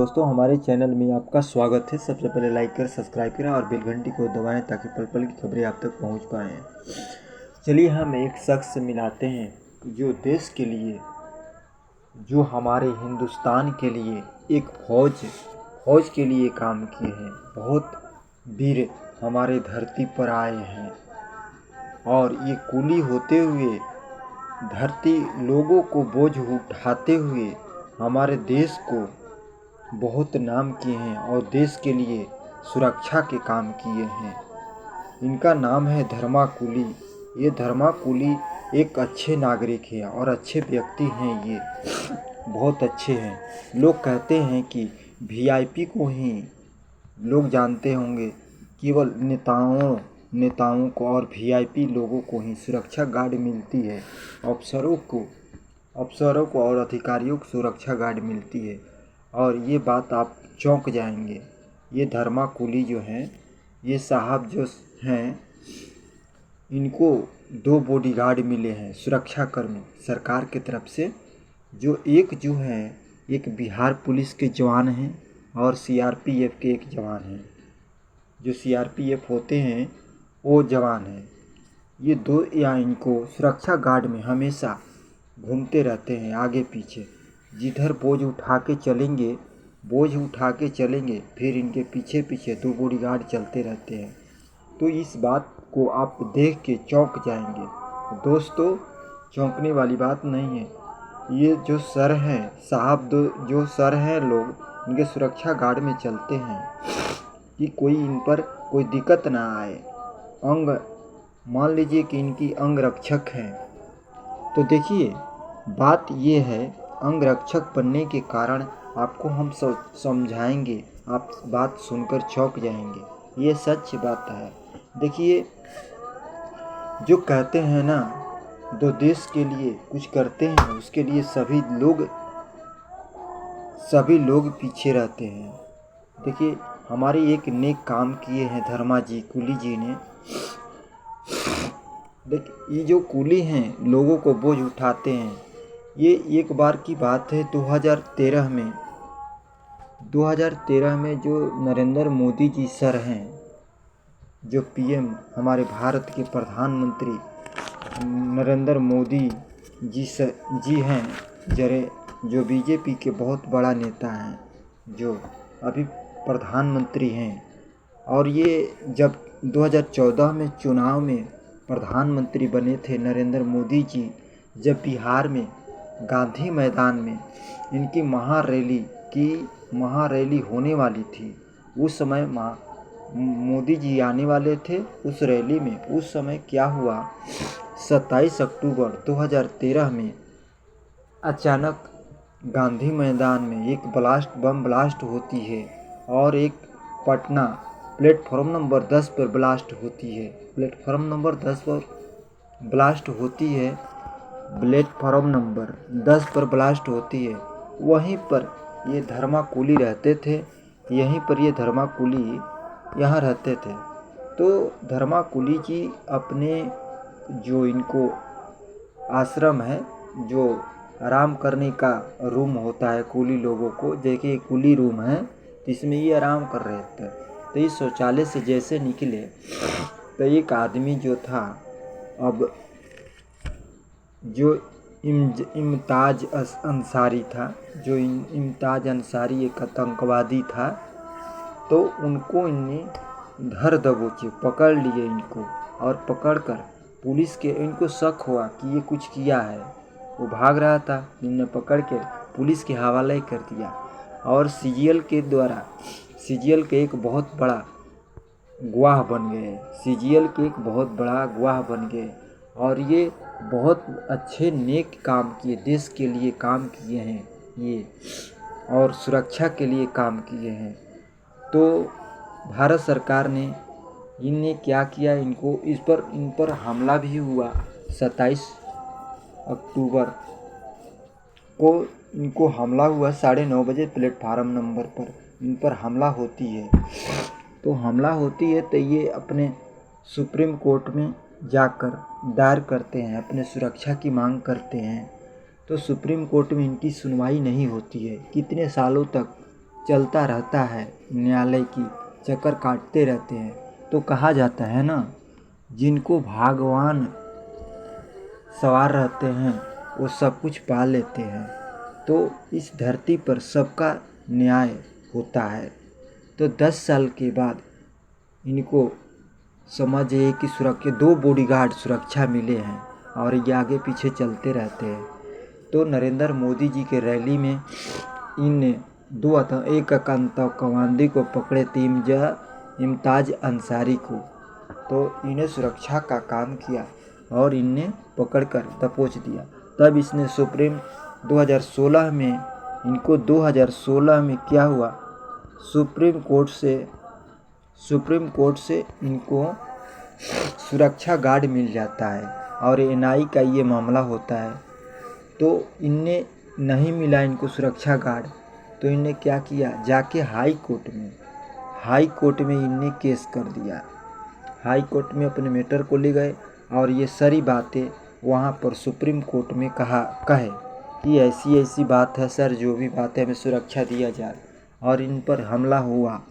दोस्तों, हमारे चैनल में आपका स्वागत है। सबसे पहले लाइक कर सब्सक्राइब करें और बेल घंटी को दबाएं ताकि पल पल की खबरें आप तक पहुंच पाएँ। चलिए हम एक शख्स से मिलाते हैं जो देश के लिए, जो हमारे हिंदुस्तान के लिए एक फौज के लिए काम किए हैं। बहुत वीर हमारे धरती पर आए हैं और ये कूली होते हुए धरती लोगों को बोझ उठाते हुए हमारे देश को बहुत नाम किए हैं और देश के लिए सुरक्षा के काम किए हैं। इनका नाम है धर्मा कूली। ये धर्मा कूली एक अच्छे नागरिक हैं और अच्छे व्यक्ति हैं। ये बहुत अच्छे हैं। लोग कहते हैं कि वीआईपी को ही लोग जानते होंगे, केवल नेताओं को और वीआईपी लोगों को ही सुरक्षा गार्ड मिलती है। अफसरों को और अधिकारियों को सुरक्षा गार्ड मिलती है। और ये बात आप चौंक जाएंगे। ये धर्मा कूली जो हैं, ये साहब जो हैं, इनको 2 बॉडीगार्ड मिले हैं, सुरक्षाकर्मी सरकार की तरफ से। जो है एक बिहार पुलिस के जवान हैं और सीआरपीएफ के एक जवान हैं। जो सीआरपीएफ होते हैं वो जवान हैं। ये 2 या इनको सुरक्षा गार्ड में हमेशा घूमते रहते हैं आगे पीछे। जिधर बोझ उठा के चलेंगे फिर इनके पीछे पीछे 2 बॉडीगार्ड चलते रहते हैं। तो इस बात को आप देख के चौंक जाएंगे। दोस्तों, चौंकने वाली बात नहीं है। ये जो सर हैं साहब, जो सर हैं, लोग इनके सुरक्षा गार्ड में चलते हैं कि कोई इन पर कोई दिक्कत ना आए। मान लीजिए कि इनकी अंगरक्षक हैं, तो देखिए बात ये है, अंगरक्षक बनने के कारण आपको हम समझाएंगे, आप बात सुनकर चौंक जाएंगे। ये सच बात है। देखिए, जो कहते हैं ना, जो देश के लिए कुछ करते हैं उसके लिए सभी लोग पीछे रहते हैं। देखिए, हमारे एक नेक काम किए हैं धर्मा जी, कूली जी ने। देखिए, ये जो कूली हैं, लोगों को बोझ उठाते हैं। ये एक बार की बात है, 2013 में जो नरेंद्र मोदी जी सर हैं, जो पीएम हमारे भारत के प्रधानमंत्री नरेंद्र मोदी जी हैं, जो बीजेपी के बहुत बड़ा नेता हैं, जो अभी प्रधानमंत्री हैं। और ये जब 2014 में चुनाव में प्रधानमंत्री बने थे नरेंद्र मोदी जी, जब बिहार में गांधी मैदान में इनकी महारैली होने वाली थी, उस समय मोदी जी आने वाले थे उस रैली में। उस समय क्या हुआ, 27 अक्टूबर 2013 में अचानक गांधी मैदान में एक बम ब्लास्ट होती है और एक पटना प्लेटफॉर्म नंबर 10 पर ब्लास्ट होती है। प्लेटफॉर्म नंबर 10 पर ब्लास्ट होती है। वहीं पर ये धर्मा कूली रहते थे। यहाँ रहते थे। तो धर्मा कूली जी अपने, जो इनको आश्रम है, जो आराम करने का रूम होता है कूली लोगों को, देखिए कूली रूम है, तो इसमें ये आराम कर रहे थे। तो इस शौचालय से जैसे निकले तो एक आदमी जो था, अब जो इम्ताज अंसारी था, जो इम्ताज अंसारी एक आतंकवादी था, तो उनको इनने धर दबोचे पकड़ लिए इनको। और पकड़कर पुलिस के, इनको शक हुआ कि ये कुछ किया है, वो भाग रहा था, इनने पकड़ के पुलिस के हवाले कर दिया। और सीजीएल के एक बहुत बड़ा गवाह बन गए। और ये बहुत अच्छे नेक काम किए, देश के लिए काम किए हैं ये, और सुरक्षा के लिए काम किए हैं। तो भारत सरकार ने इनने क्या किया, इन पर हमला भी हुआ। 27 अक्टूबर को इनको हमला हुआ, 9:30 बजे प्लेटफार्म नंबर पर इन पर हमला होती है। तो ये अपने सुप्रीम कोर्ट में जाकर दायर करते हैं, अपने सुरक्षा की मांग करते हैं। तो सुप्रीम कोर्ट में इनकी सुनवाई नहीं होती है। कितने सालों तक चलता रहता है, न्यायालय की चक्कर काटते रहते हैं, तो कहा जाता है ना, जिनको भगवान सवार रहते हैं वो सब कुछ पा लेते हैं। तो इस धरती पर सबका न्याय होता है। तो 10 साल के बाद इनको समझिए कि सुरक्षा 2 बॉडीगार्ड सुरक्षा मिले हैं और ये आगे पीछे चलते रहते हैं। तो नरेंद्र मोदी जी के रैली में इन एक आतंकवादी को पकड़े थे, इम्ताज अंसारी को। तो इन्हें सुरक्षा का काम किया और इन्हें पकड़कर दबोच दिया। तब इसने 2016 में इनको 2016 में क्या हुआ, सुप्रीम कोर्ट से इनको सुरक्षा गार्ड मिल जाता है और एनआई का ये मामला होता है। तो इनने नहीं मिला इनको सुरक्षा गार्ड, तो इनने क्या किया, जाके हाई कोर्ट में इनने केस कर दिया। हाई कोर्ट में अपने मैटर को ले गए और ये सारी बातें वहाँ पर सुप्रीम कोर्ट में कहे कि ऐसी बात है सर, जो भी बात है हमें सुरक्षा दिया जाए। और इन पर हमला हुआ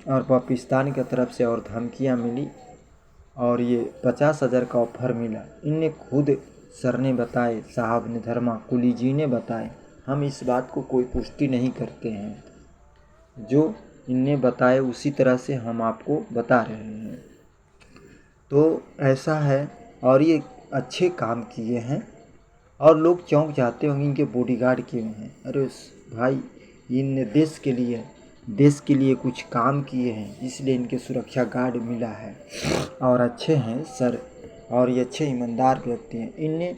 और पाकिस्तान की तरफ से और धमकियाँ मिली और ये 50,000 का ऑफर मिला। इनने खुद सर ने बताए, साहब ने, धर्मा कुली जी ने बताए। हम इस बात को कोई पुष्टि नहीं करते हैं, जो इनने बताए उसी तरह से हम आपको बता रहे हैं। तो ऐसा है और ये अच्छे काम किए हैं और लोग चौंक जाते होंगे इनके बॉडीगार्ड क्यों हैं। अरे भाई, इनने देश के लिए कुछ काम किए हैं, इसलिए इनके सुरक्षा गार्ड मिला है और अच्छे हैं सर, और ये अच्छे ईमानदार व्यक्ति हैं। इनने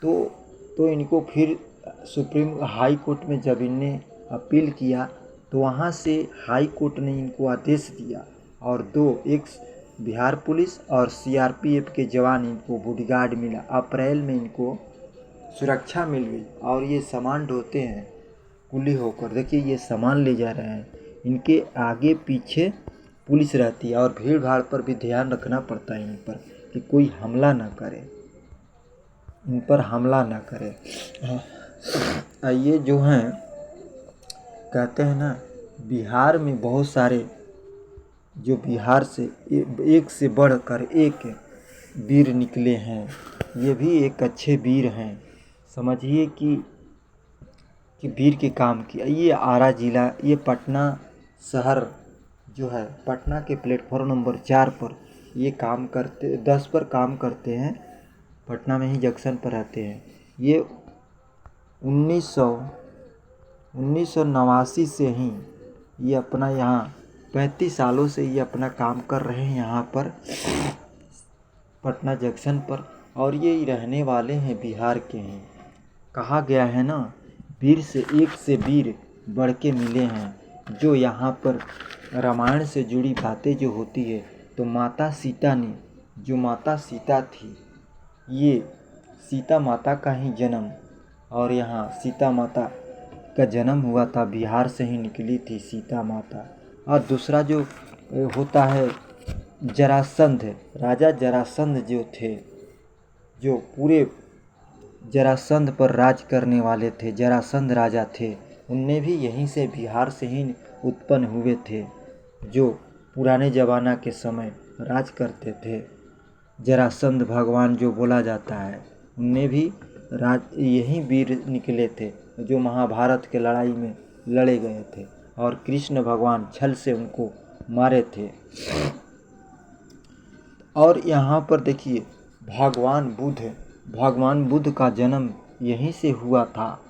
तो इनको फिर सुप्रीम हाई कोर्ट में जब इनने अपील किया तो वहाँ से हाई कोर्ट ने इनको आदेश दिया और एक बिहार पुलिस और सीआरपीएफ के जवान इनको बॉडीगार्ड मिला। अप्रैल में इनको सुरक्षा मिल गई और ये सामान ढोते हैं कुली होकर। देखिए ये सामान ले जा रहे हैं, इनके आगे पीछे पुलिस रहती है और भीड़ भाड़ पर भी ध्यान रखना पड़ता है इन पर कि कोई हमला ना करे, इन पर हमला ना करे। ये जो हैं कहते हैं ना, बिहार में बहुत सारे जो बिहार से एक से बढ़कर एक वीर निकले हैं, ये भी एक अच्छे वीर हैं। समझिए कि वीर के काम किया। ये आरा जिला, ये पटना शहर जो है, पटना के प्लेटफॉर्म नंबर 4 पर ये 10 पर काम करते हैं, पटना में ही जंक्शन पर रहते हैं। ये 1989 से ही ये अपना यहाँ 35 सालों से ये अपना काम कर रहे हैं यहाँ पर पटना जंक्शन पर, और ये रहने वाले हैं, बिहार के हैं। कहा गया है ना, वीर से वीर बढ़ के मिले हैं। जो यहाँ पर रामायण से जुड़ी बातें जो होती है, तो माता सीता ने, जो माता सीता थी, ये सीता माता का ही जन्म, और यहाँ सीता माता का जन्म हुआ था, बिहार से ही निकली थी सीता माता। और दूसरा जो होता है जरासंध, राजा जरासंध जो थे, जो पूरे जरासंध पर राज करने वाले थे, जरासंध राजा थे, उनने भी यहीं से बिहार से ही उत्पन्न हुए थे, जो पुराने ज़माना के समय राज करते थे। जरासंध भगवान जो बोला जाता है, उनने भी यही वीर निकले थे, जो महाभारत के लड़ाई में लड़े गए थे और कृष्ण भगवान छल से उनको मारे थे। और यहाँ पर देखिए भगवान बुद्ध का जन्म यहीं से हुआ था,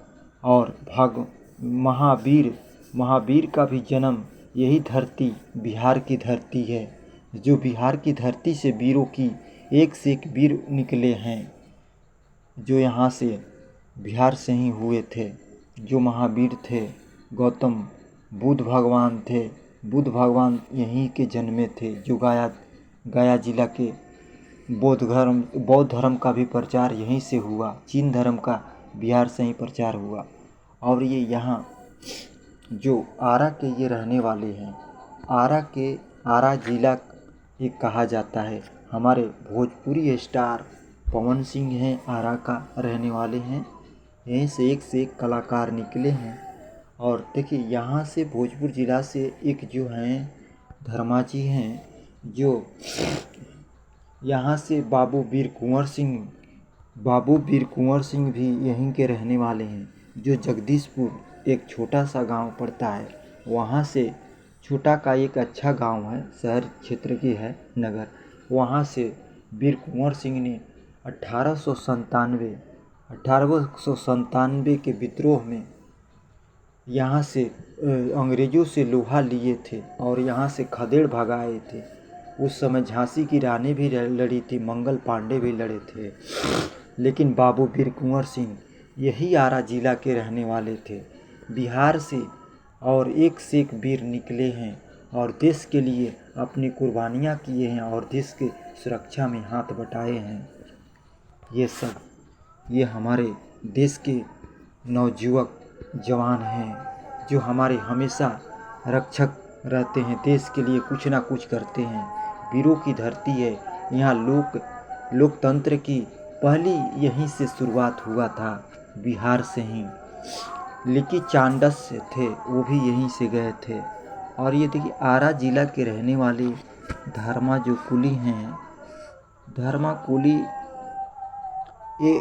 और महावीर का भी जन्म यही धरती, बिहार की धरती है। जो बिहार की धरती से वीरों की एक से एक वीर निकले हैं, जो यहाँ से बिहार से ही हुए थे। जो महावीर थे, गौतम बुद्ध भगवान थे, बुद्ध भगवान यहीं के जन्मे थे। जो गया जिला के बौद्ध धर्म का भी प्रचार यहीं से हुआ, चीन धर्म का बिहार से ही प्रचार हुआ। और ये यहाँ जो आरा के ये रहने वाले हैं, आरा जिला ये कहा जाता है। हमारे भोजपुरी स्टार पवन सिंह हैं, आरा का रहने वाले हैं। यहीं से एक कलाकार निकले हैं और देखिए यहाँ से भोजपुर ज़िला से एक जो हैं धर्मा जी हैं, जो यहाँ से बाबू वीर कुंवर सिंह भी यहीं के रहने वाले हैं, जो जगदीशपुर एक छोटा सा गांव पड़ता है, वहाँ से छोटा का एक अच्छा गांव है, शहर क्षेत्र की है नगर, वहाँ से वीर कुंवर सिंह ने 1897 के विद्रोह में यहाँ से अंग्रेज़ों से लोहा लिए थे और यहाँ से खदेड़ भगाए थे। उस समय झांसी की रानी भी लड़ी थी, मंगल पांडे भी लड़े थे, लेकिन बाबू वीर कुंवर सिंह यही आरा जिला के रहने वाले थे। बिहार से और एक से एक वीर निकले हैं और देश के लिए अपनी कुर्बानियाँ किए हैं और देश के सुरक्षा में हाथ बटाए हैं। ये हमारे देश के नवयुवक जवान हैं, जो हमारे हमेशा रक्षक रहते हैं, देश के लिए कुछ ना कुछ करते हैं। वीरों की धरती है, यहाँ लोकतंत्र की पहली यहीं से शुरुआत हुआ था, बिहार से ही। लिकी चांडस थे, वो भी यहीं से गए थे। और ये देखिए आरा जिला के रहने वाले धर्मा जो कुली हैं, धर्मा कुली ये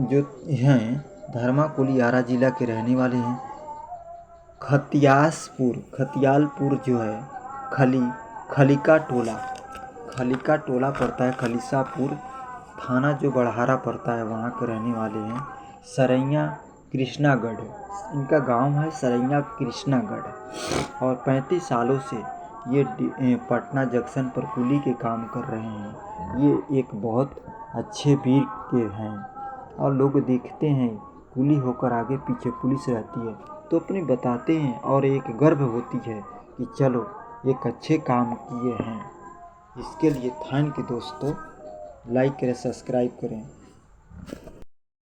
जो हैं धर्मा कुली आरा जिला के रहने वाले हैं। खतियालपुर जो है खलिका टोला पड़ता है, खलीसापुर थाना जो बड़हारा पड़ता है, वहाँ के रहने वाले हैं। सरैया कृष्णागढ़ इनका गांव है, सरैया कृष्णागढ़। और 35 सालों से ये पटना जंक्शन पर कुली के काम कर रहे हैं। ये एक बहुत अच्छे वीर के हैं और लोग देखते हैं कुली होकर आगे पीछे पुलिस रहती है तो अपने बताते हैं और एक गर्व होती है कि चलो एक अच्छे काम किए हैं। इसके लिए थैंक यू दोस्तों, लाइक करें, सब्सक्राइब करें।